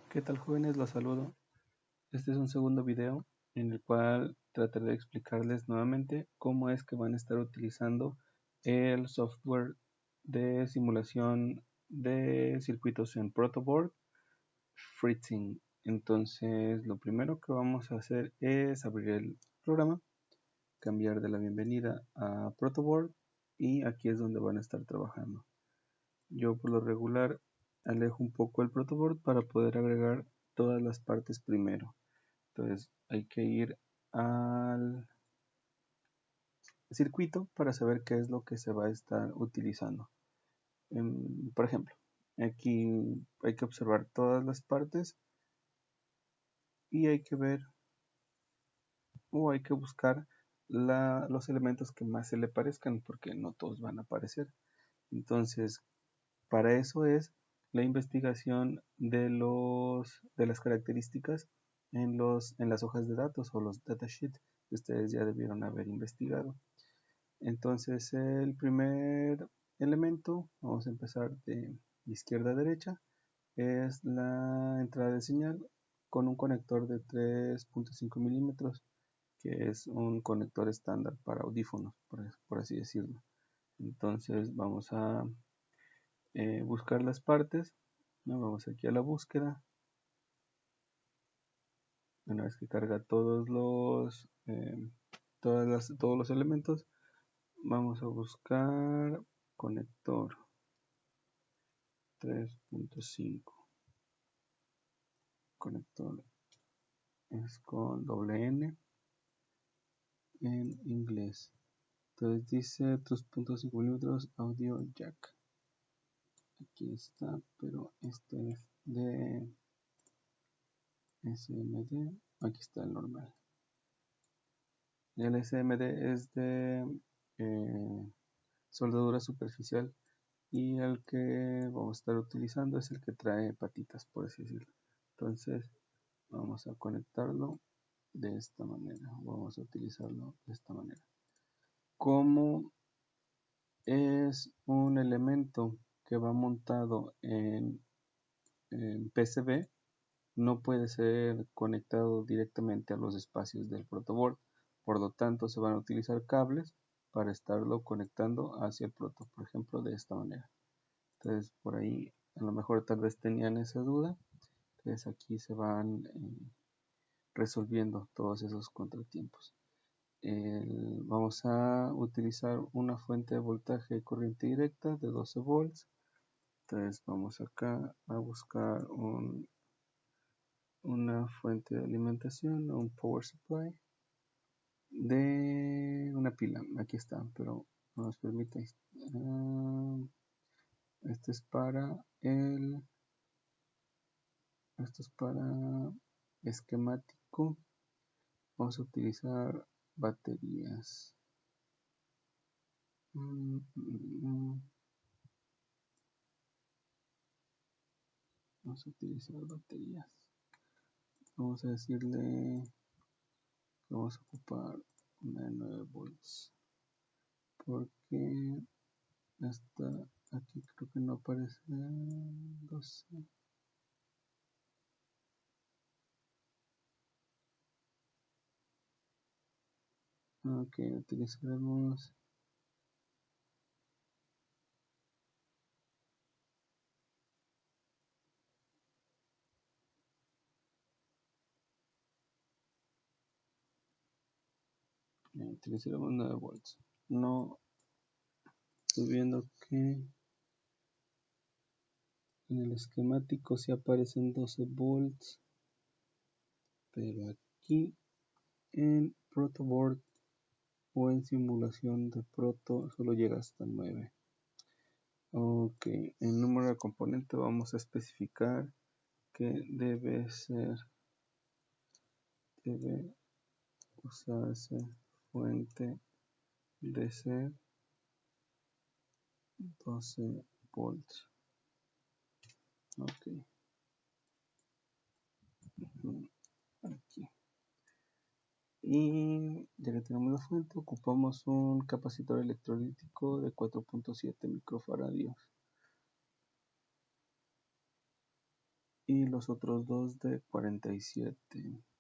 ¿Qué tal, jóvenes? Los saludo. Este es un segundo video en el cual trataré de explicarles nuevamente cómo es que van a estar utilizando el software de simulación de circuitos en protoboard FreeSync. Entonces, lo primero que vamos a hacer es abrir el programa, cambiar de la bienvenida a protoboard y aquí es donde van a estar trabajando. Yo por lo regular alejo un poco el protoboard para poder agregar todas las partes primero. Entonces hay que ir al circuito para saber qué es lo que se va a estar utilizando. Por ejemplo, aquí hay que observar todas las partes y hay que ver o hay que buscar los elementos que más se le parezcan porque no todos van a aparecer. Entonces, para eso es la investigación de las características en las hojas de datos o los datasheets que ustedes ya debieron haber investigado. Entonces, el primer elemento, vamos a empezar de izquierda a derecha, es la entrada de señal con un conector de 3.5 milímetros, que es un conector estándar para audífonos, por así decirlo. Entonces, vamos a buscar las partes, ¿no? Vamos aquí a la búsqueda. Una vez que carga todos los elementos, vamos a buscar conector 3.5. Conector es con doble N en inglés. Entonces dice 3.5 milímetros audio jack. Aquí está, pero este es de SMD. Aquí está el normal. El SMD es de soldadura superficial y el que vamos a estar utilizando es el que trae patitas, por así decirlo. Entonces vamos a conectarlo de esta manera, vamos a utilizarlo de esta manera. Como es un elemento que va montado en PCB, no puede ser conectado directamente a los espacios del protoboard, por lo tanto se van a utilizar cables para estarlo conectando hacia el proto, por ejemplo de esta manera. Entonces por ahí a lo mejor tal vez tenían esa duda. Entonces aquí se van resolviendo todos esos contratiempos. Vamos a utilizar una fuente de voltaje de corriente directa de 12 volts. Entonces vamos acá a buscar una fuente de alimentación, un power supply de una pila. Aquí está, pero no nos permite. Este es para esto es para esquemático. Vamos a utilizar baterías. Vamos a utilizar baterías. Vamos a decirle que vamos a ocupar una de 9 volts. Porque hasta aquí creo que no aparece 12. Ok, utilizaremos utilizaremos 9 volts. No estoy viendo que en el esquemático sí aparecen 12 volts, pero aquí en protoboard o en simulación de proto solo llega hasta 9. Ok, en número de componente vamos a especificar que debe usarse fuente de ser 12 volts. Ok, aquí. Y ya que tenemos la fuente, ocupamos un capacitor electrolítico de 4.7 microfaradios. y los otros dos de 47.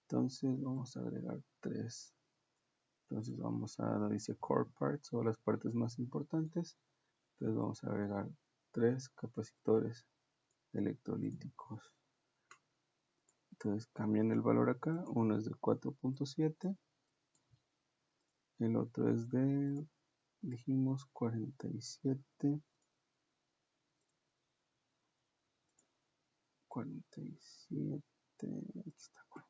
Entonces vamos a agregar 3. Entonces vamos a, dice core parts o las partes más importantes. Entonces vamos a agregar 3 capacitores electrolíticos. Entonces cambian el valor acá. Uno es de 4.7. El otro es de, dijimos, 47. 47. Aquí está 47.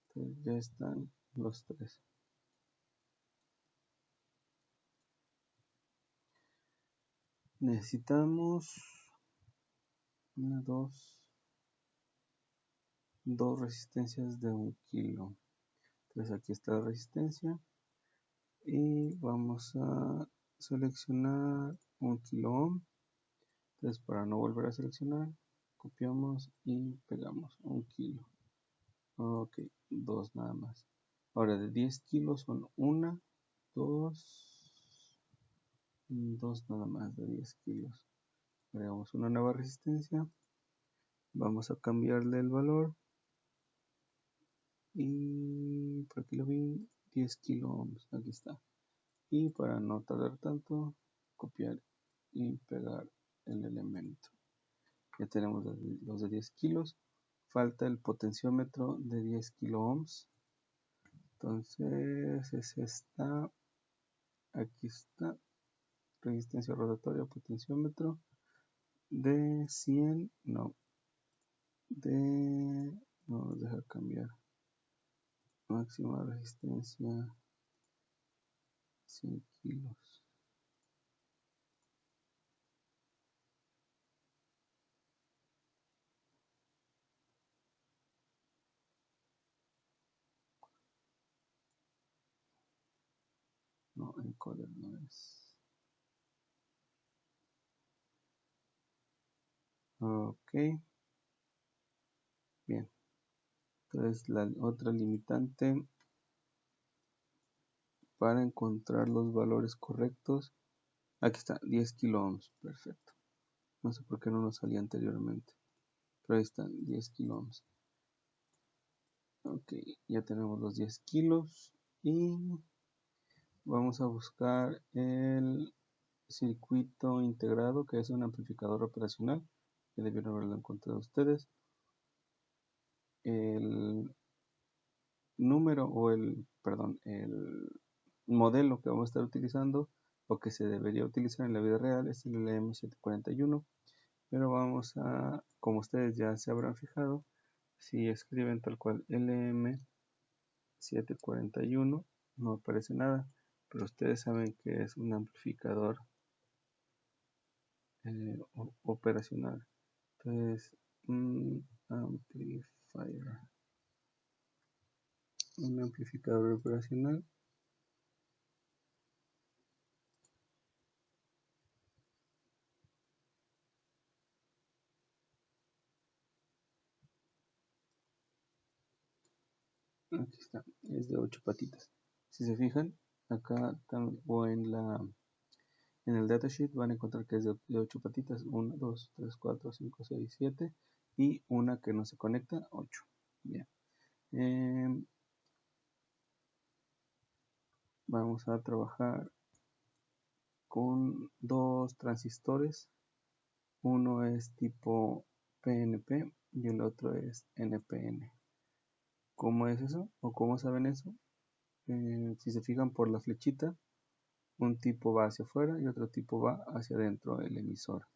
Entonces ya están los 3. Necesitamos una, dos resistencias de 1 kilo. Entonces aquí está la resistencia y vamos a seleccionar 1 kilo ohm. Entonces para no volver a seleccionar, copiamos y pegamos 1 kilo. Ok, 2 nada más. Ahora de 10 kilos son 1, 2, 2 nada más de 10 kilos. Agregamos una nueva resistencia. Vamos a cambiarle el valor. Y por aquí lo vi, 10 kilo ohms. Aquí está. Y para no tardar tanto, copiar y pegar el elemento. Ya tenemos los de 10 kilos. Falta el potenciómetro de 10 kilo ohms. Entonces es esta. Aquí está. Resistencia rotatoria, potenciómetro de 100. No. No, deja cambiar. Máxima resistencia 100 kilos. No, encoder no es. Ok. Bien. Entonces la otra limitante para encontrar los valores correctos. Aquí está, 10 kilo ohms. Perfecto. No sé por qué no nos salía anteriormente. Pero ahí están, 10 kilo ohms. Ok, ya tenemos los 10 kilos. Y vamos a buscar el circuito integrado, que es un amplificador operacional. Que debieron haberlo encontrado ustedes. El número o el modelo que vamos a estar utilizando o que se debería utilizar en la vida real es el LM741, pero vamos a, como ustedes ya se habrán fijado, si escriben tal cual LM741 no aparece nada, pero ustedes saben que es un amplificador operacional. Entonces un amplificador operacional. Aquí está, es de 8 patitas. Si se fijan, acá o en el datasheet van a encontrar que es de 8 patitas. 1, 2, 3, 4, 5, 6, 7 y una que no se conecta, 8. Bien. Vamos a trabajar con dos transistores. Uno es tipo PNP y el otro es NPN. ¿Cómo es eso? ¿O cómo saben eso? Si se fijan por la flechita, un tipo va hacia afuera y otro tipo va hacia adentro del emisor.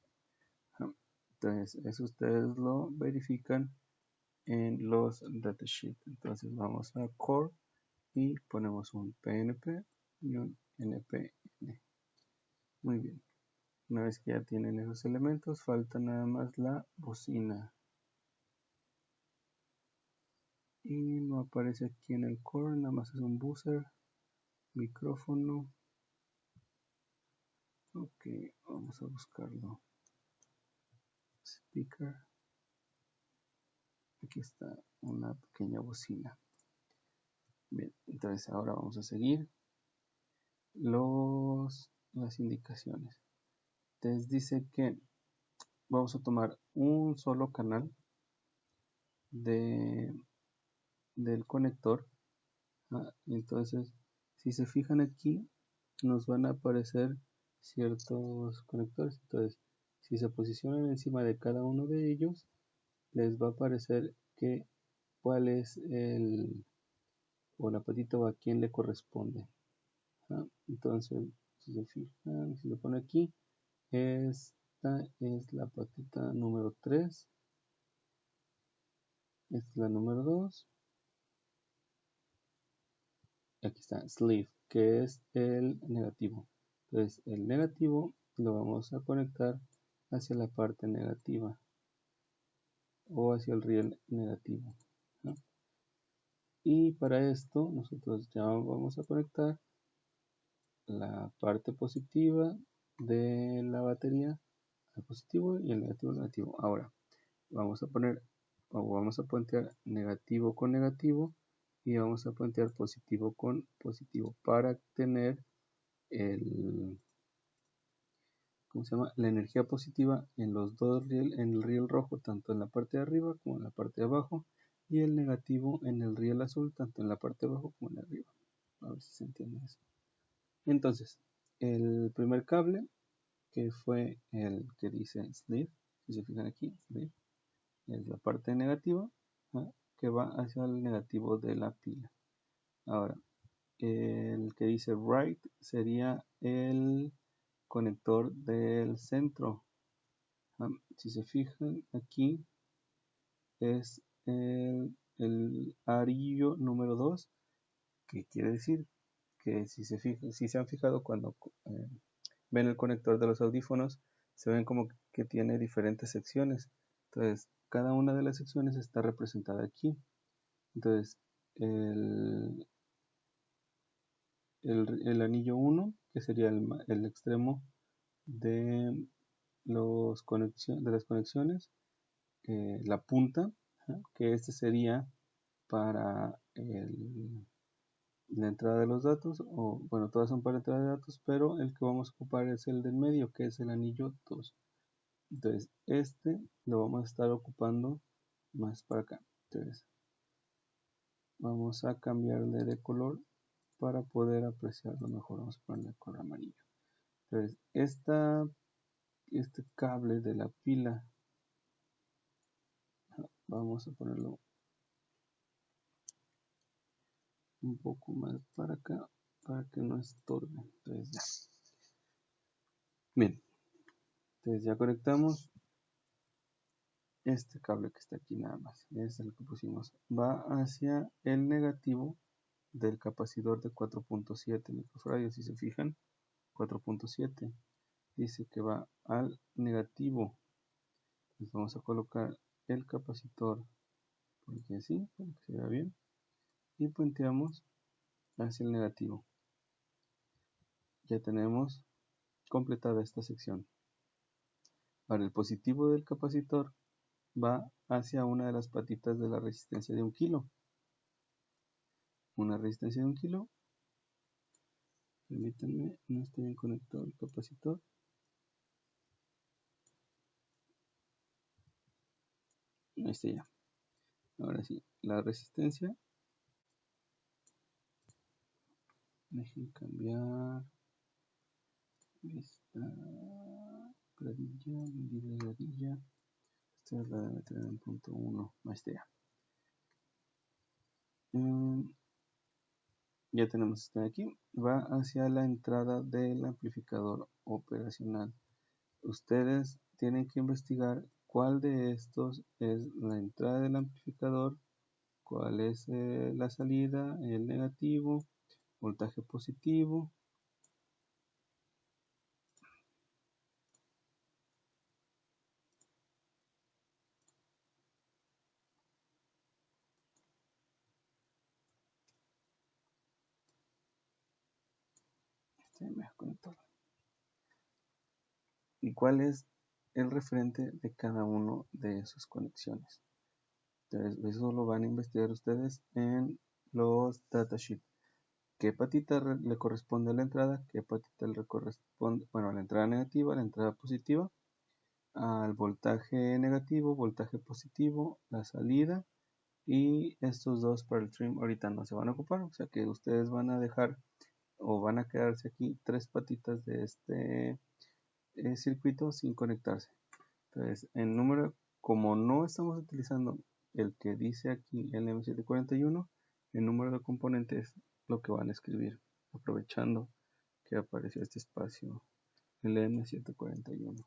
Entonces, eso ustedes lo verifican en los datasheets. Entonces, vamos a Core y ponemos un PNP y un NPN. Muy bien. Una vez que ya tienen esos elementos, falta nada más la bocina. Y no aparece aquí en el core, nada más es un buzzer, micrófono. Ok, vamos a buscarlo. Speaker. Aquí está una pequeña bocina. Bien, entonces ahora vamos a seguir las indicaciones. Entonces dice que vamos a tomar un solo canal del conector. Entonces, si se fijan aquí, nos van a aparecer ciertos conectores. Entonces, si se posicionan encima de cada uno de ellos, les va a aparecer que cuál es o la patita o a quién le corresponde. Entonces, si se fijan, si lo pone aquí, esta es la patita número 3, esta es la número 2, aquí está sleeve, que es el negativo. Entonces, el negativo lo vamos a conectar hacia la parte negativa o hacia el riel negativo, ¿no? Y para esto nosotros ya vamos a conectar la parte positiva de la batería al positivo y el negativo al negativo. Ahora vamos a poner o vamos a puentear negativo con negativo y vamos a puentear positivo con positivo para tener el, ¿cómo se llama? La energía positiva en los dos riel, en el riel rojo, tanto en la parte de arriba como en la parte de abajo, y el negativo en el riel azul, tanto en la parte de abajo como en arriba. A ver si se entiende eso. Entonces, el primer cable, que fue el que dice sleeve, si se fijan aquí, sleeve, es la parte negativa, que va hacia el negativo de la pila. Ahora, el que dice right sería el conector del centro. Si se fijan aquí es el arillo número 2, que quiere decir que si se han fijado cuando ven el conector de los audífonos, se ven como que tiene diferentes secciones. Entonces, cada una de las secciones está representada aquí. Entonces, el anillo 1, que sería el extremo de, de las conexiones, la punta, que este sería para la entrada de los datos, o bueno, todas son para entrada de datos, pero el que vamos a ocupar es el del medio, que es el anillo 2. Entonces, este lo vamos a estar ocupando más para acá. Entonces, vamos a cambiarle de color para poder apreciarlo mejor. Vamos a ponerle color amarillo. Entonces, este cable de la pila, vamos a ponerlo un poco más para acá para que no estorbe. Entonces ya. Bien, entonces ya conectamos este cable que está aquí nada más. Es el que pusimos. Va hacia el negativo del capacidor de 4.7 microfarads. Si se fijan, 4.7 dice que va al negativo. Entonces vamos a colocar el capacitor porque sí, para que se vea bien, y puenteamos hacia el negativo. Ya tenemos completada esta sección. Ahora el positivo del capacitor va hacia una de las patitas de la resistencia de 1 kilo. Una resistencia de 1 kilo. Permítanme, no está bien conectado el capacitor. Ahí está ya. Ahora sí, la resistencia. Dejen cambiar esta gradilla, medida de gradilla. Esta es la de meter en punto 1. Ahí está ya. Ya tenemos esta de aquí. Va hacia la entrada del amplificador operacional. Ustedes tienen que investigar cuál de estos es la entrada del amplificador, cuál es la salida, el negativo, voltaje positivo. Y cuál es el referente de cada uno de esas conexiones. Entonces, eso lo van a investigar ustedes en los datasheets. ¿Qué patita le corresponde a la entrada? ¿Qué patita le corresponde? Bueno, a la entrada negativa, a la entrada positiva, al voltaje negativo, voltaje positivo, la salida y estos dos para el trim ahorita no se van a ocupar, o sea que ustedes van a dejar o van a quedarse aquí 3 patitas de este circuito sin conectarse. Entonces, en número, como no estamos utilizando el que dice aquí el M741, el número de componentes es lo que van a escribir, aprovechando que apareció este espacio, el M741.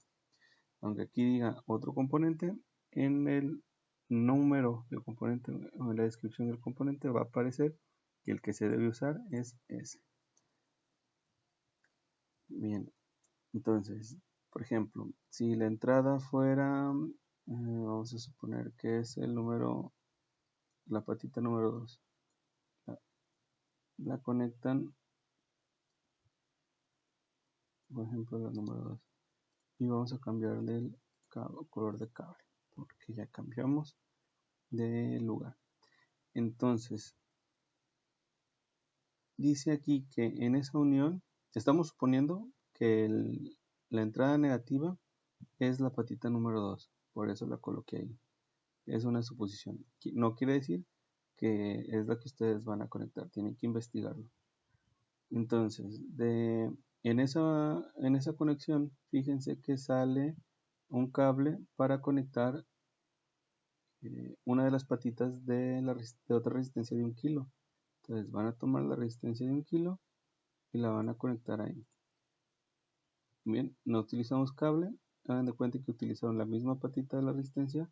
Aunque aquí diga otro componente, en el número del componente o en la descripción del componente va a aparecer que el que se debe usar es ese. Bien, entonces, por ejemplo, si la entrada fuera, vamos a suponer que es el número, la patita número 2, la conectan, por ejemplo, la número 2, y vamos a cambiarle el color de cable, porque ya cambiamos de lugar. Entonces, dice aquí que en esa unión, estamos suponiendo que la entrada negativa es la patita número 2, por eso la coloqué ahí. Es una suposición. No quiere decir que es la que ustedes van a conectar, tienen que investigarlo. Entonces, en esa conexión, fíjense que sale un cable para conectar una de las patitas de otra resistencia de 1 kilo. Entonces van a tomar la resistencia de 1 kilo y la van a conectar ahí. Bien, no utilizamos cable, hagan de cuenta que utilizaron la misma patita de la resistencia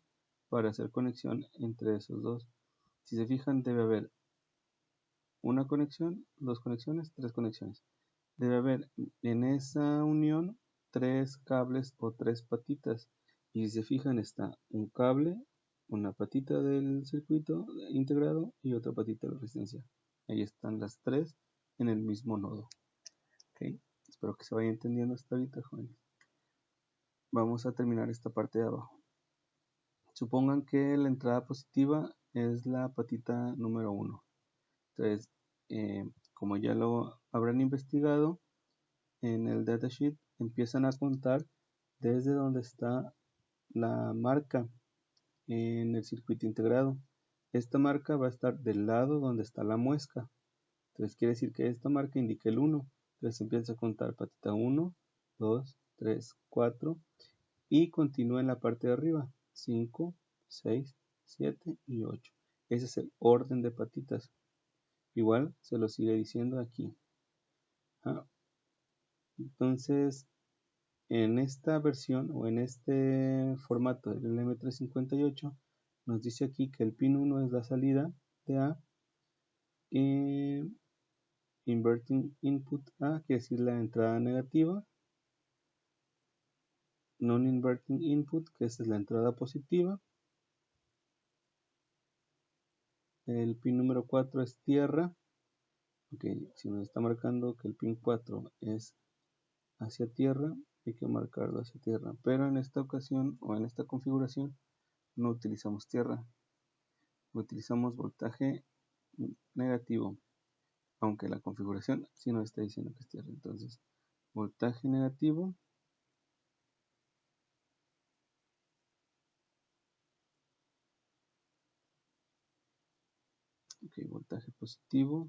para hacer conexión entre esos dos. Si se fijan, debe haber una conexión, 2 conexiones, 3 conexiones. Debe haber en esa unión 3 cables o 3 patitas. Y si se fijan, está un cable, una patita del circuito integrado y otra patita de la resistencia. Ahí están las 3 en el mismo nodo. ¿Okay? Espero que se vaya entendiendo hasta ahorita, jóvenes. Vamos a terminar esta parte de abajo. Supongan que la entrada positiva es la patita número 1. Entonces, como ya lo habrán investigado, en el datasheet empiezan a contar desde donde está la marca en el circuito integrado. Esta marca va a estar del lado donde está la muesca. Entonces quiere decir que esta marca indica el 1. Entonces empieza a contar patita 1, 2, 3, 4 y continúa en la parte de arriba. 5, 6, 7 y 8. Ese es el orden de patitas. Igual se lo sigue diciendo aquí. Entonces, en esta versión o en este formato del LM358 nos dice aquí que el pin 1 es la salida de A, inverting input A, que es la entrada negativa, non-inverting input, que es la entrada positiva, el pin número 4 es tierra. Okay, si nos está marcando que el pin 4 es hacia tierra, hay que marcarlo hacia tierra, pero en esta ocasión o en esta configuración no utilizamos tierra, utilizamos voltaje negativo, aunque la configuración sí nos está diciendo que es tierra. Entonces, voltaje negativo, ok, voltaje positivo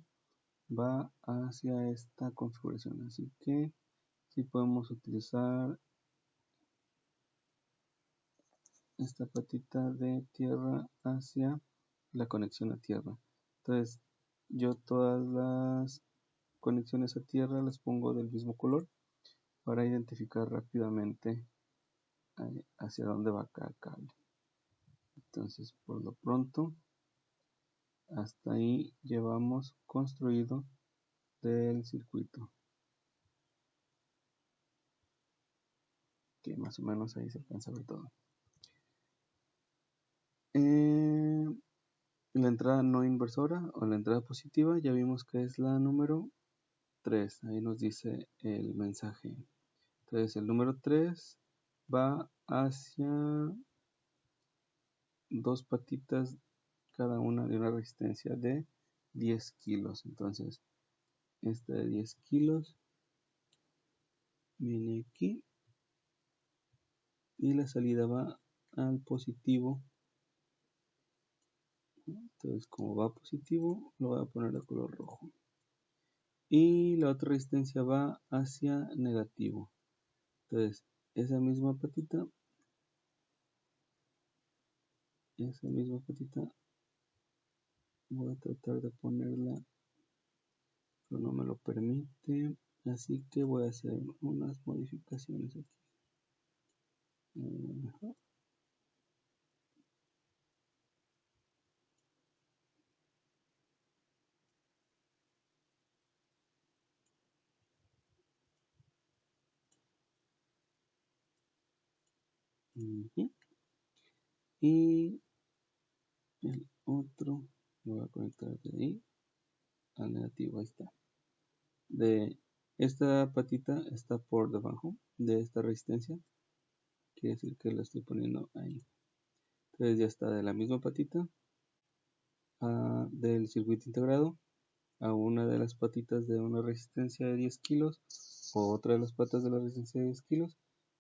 va hacia esta configuración, así que sí podemos utilizar esta patita de tierra hacia la conexión a tierra. Entonces, yo todas las conexiones a tierra las pongo del mismo color para identificar rápidamente hacia dónde va cada cable. Entonces, por lo pronto, hasta ahí llevamos construido del circuito. Que más o menos ahí se alcanza a ver todo. La entrada no inversora o la entrada positiva ya vimos que es la número 3. Ahí nos dice el mensaje. Entonces el número 3 va hacia dos patitas cada una de una resistencia de 10 kilos. Entonces esta de 10 kilos viene aquí y la salida va al positivo Entonces, como va positivo, lo voy a poner de color rojo. Y la otra resistencia va hacia negativo. Entonces, esa misma patita voy a tratar de ponerla, pero no me lo permite. Así que voy a hacer unas modificaciones aquí. Y el otro lo voy a conectar de ahí al negativo. Ahí está. De esta patita está por debajo de esta resistencia. Quiere decir que la estoy poniendo ahí. Entonces ya está de la misma patita del circuito integrado a una de las patitas de una resistencia de 10 kilos o otra de las patas de la resistencia de 10 kilos,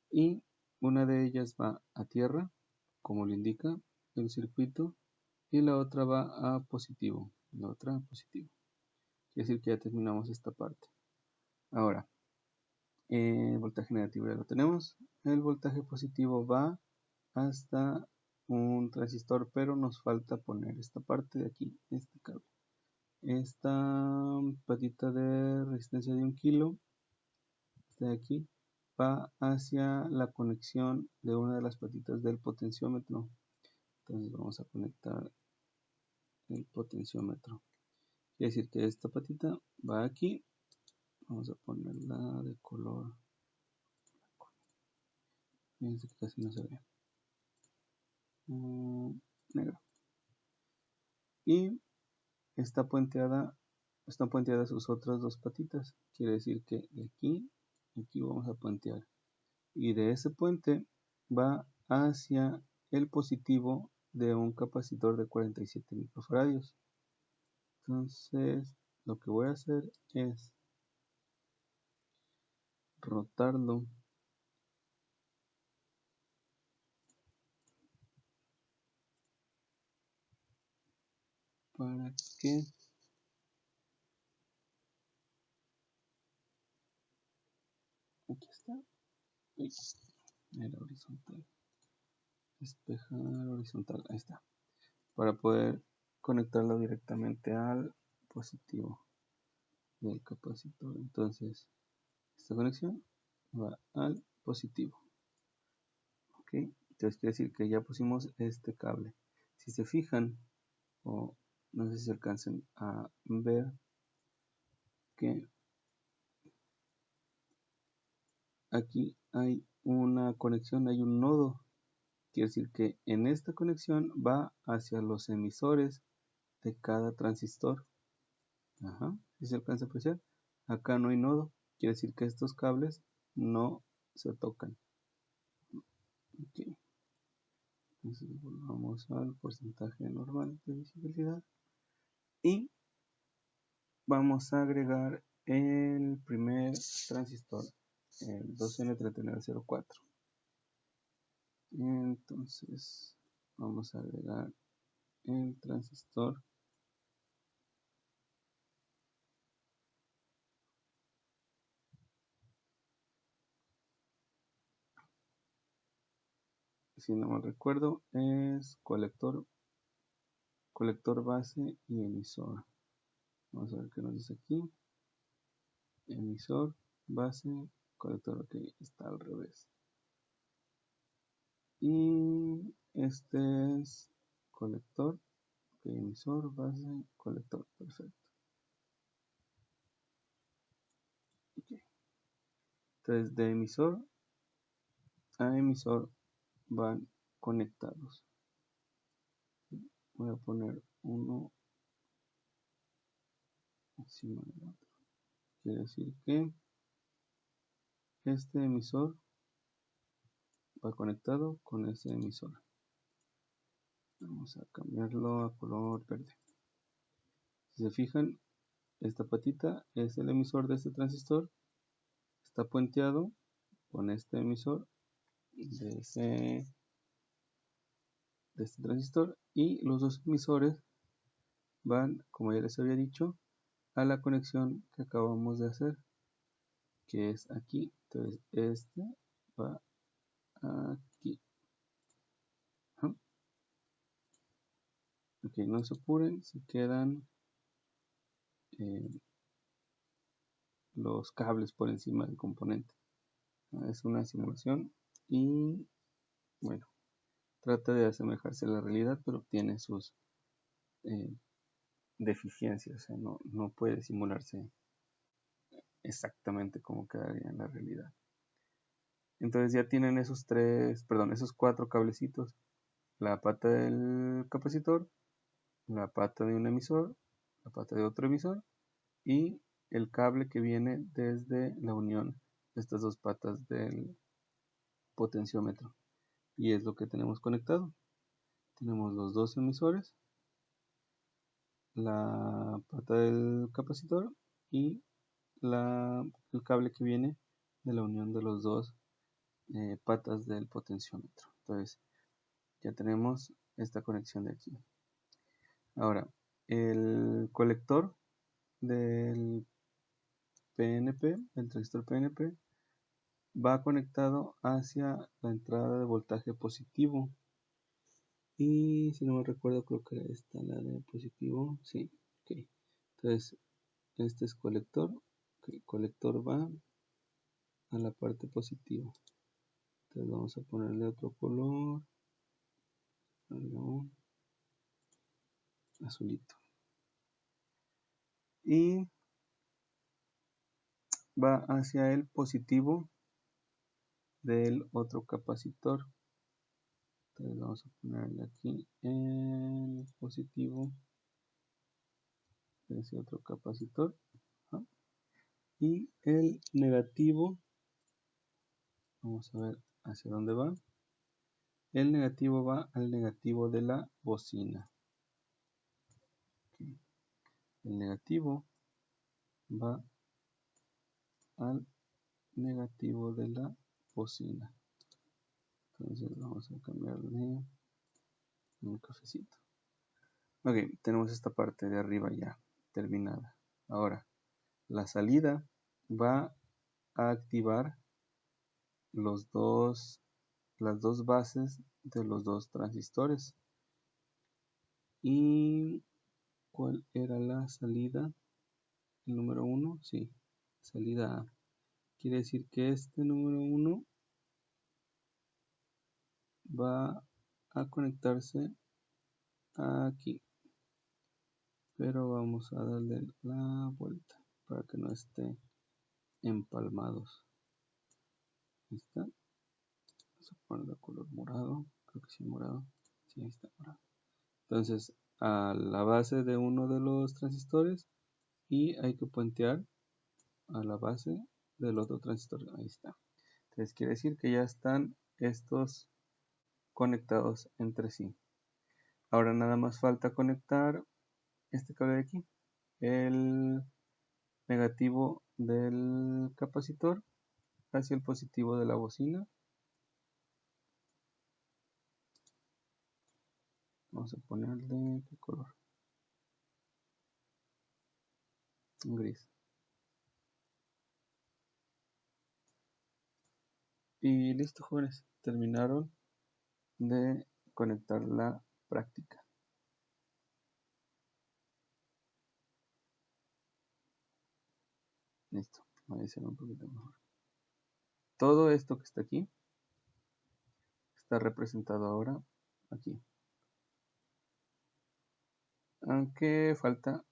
y una de ellas va a tierra como lo indica el circuito y la otra va a positivo. Quiere decir que ya terminamos esta parte. Ahora, el voltaje negativo ya lo tenemos. El voltaje positivo va hasta un transistor, pero nos falta poner esta parte de aquí, este cable. Esta patita de resistencia de 1 kilo, de aquí, va hacia la conexión de una de las patitas del potenciómetro. Entonces vamos a conectar el potenciómetro. Quiere decir que esta patita va aquí. Vamos a ponerla de color. Fíjense que casi no se ve. Negro. Y están puenteadas sus otras dos patitas. Quiere decir que de aquí vamos a puentear. Y de ese puente va hacia el positivo de un capacitor de 47 microfarados. Entonces, lo que voy a hacer es rotarlo para que aquí está. Era horizontal. Despejar horizontal. Ahí está. Para poder conectarlo directamente al positivo del capacitor. Entonces, esta conexión va al positivo. Ok. Entonces quiere decir que ya pusimos este cable. Si se fijan, o no sé si alcancen a ver que aquí hay una conexión, hay un nodo. Quiere decir que en esta conexión va hacia los emisores de cada transistor. Si se alcanza a apreciar, acá no hay nodo. Quiere decir que estos cables no se tocan. Okay. Entonces volvamos al porcentaje normal de visibilidad y vamos a agregar el primer transistor, el 2N3904. Entonces vamos a agregar el transistor si no mal recuerdo es colector base y emisor. Vamos a ver qué nos dice aquí. Emisor, base, colector. Ok, está al revés. Y este es colector, ok, emisor, base, colector. Perfecto. Okay. Entonces de emisor a emisor van conectados. Voy a poner uno encima del otro. Quiere decir que este emisor va conectado con ese emisor. Vamos a cambiarlo a color verde. Si se fijan, esta patita es el emisor de este transistor. Está puenteado con este emisor de este transistor, y los dos emisores van, como ya les había dicho, a la conexión que acabamos de hacer, que es aquí. Entonces este va aquí. Ok, no se apuren, se quedan los cables por encima del componente. Es una simulación y bueno, trata de asemejarse a la realidad, pero tiene sus deficiencias. O sea, no puede simularse exactamente como quedaría en la realidad. Entonces ya tienen esos cuatro cablecitos: la pata del capacitor, la pata de un emisor, la pata de otro emisor y el cable que viene desde la unión de estas dos patas del potenciómetro. Y es lo que tenemos conectado. Tenemos los dos emisores, la pata del capacitor y el cable que viene de la unión de los dos patas del potenciómetro. Entonces ya tenemos esta conexión de aquí. Ahora, el colector del PNP, el transistor PNP, va conectado hacia la entrada de voltaje positivo. Y si no me recuerdo, creo que esta la de positivo. Sí, ok. Entonces, este es colector. Okay, colector va a la parte positiva. Entonces vamos a ponerle otro color. Un azulito. Y va hacia el positivo del otro capacitor. Entonces vamos a ponerle aquí el positivo de ese otro capacitor. ¿Ah? Y el negativo, vamos a ver hacia dónde va. El negativo va al negativo de la bocina. Okay. El negativo va al negativo de la bocina. Entonces vamos a cambiarle un cafecito. Ok, tenemos esta parte de arriba ya terminada. Ahora, la salida va a activar las dos bases de los dos transistores. ¿Y cuál era la salida? El número 1, sí, salida A. Quiere decir que este número 1 va a conectarse aquí, pero vamos a darle la vuelta para que no esté empalmados. Ahí está. Vamos a ponerlo de color morado, creo que sí morado, sí, ahí está morado. Entonces a la base de uno de los transistores y hay que puentear a la base del otro transistor. Ahí está. Entonces quiere decir que ya están estos conectados entre sí. Ahora nada más falta conectar este cable de aquí, el negativo del capacitor hacia el positivo de la bocina. Vamos a ponerle ¿qué color? Un gris. Y listo, jóvenes, terminaron de conectar la práctica. Listo, ahí se ve un poquito mejor. Todo esto que está aquí está representado ahora aquí. Aunque falta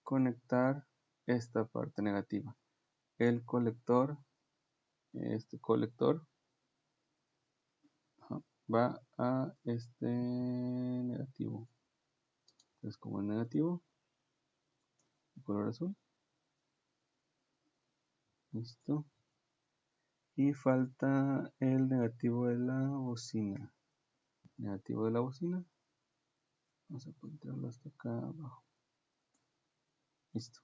conectar esta parte negativa. El colector, este colector va a este negativo. Entonces, como es negativo, el color azul. Listo. Y falta el negativo de la bocina. Negativo de la bocina. Vamos a ponerlo hasta acá abajo. Listo.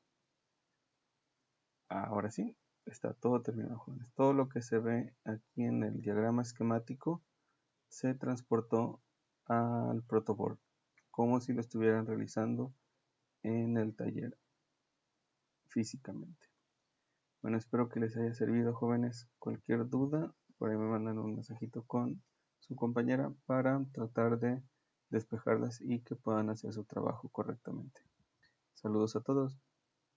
Ahora sí, está todo terminado, jóvenes. Todo lo que se ve aquí en el diagrama esquemático se transportó al protoboard, como si lo estuvieran realizando en el taller físicamente. Bueno, espero que les haya servido, jóvenes. Cualquier duda, por ahí me mandan un mensajito con su compañera para tratar de despejarlas y que puedan hacer su trabajo correctamente. Saludos a todos.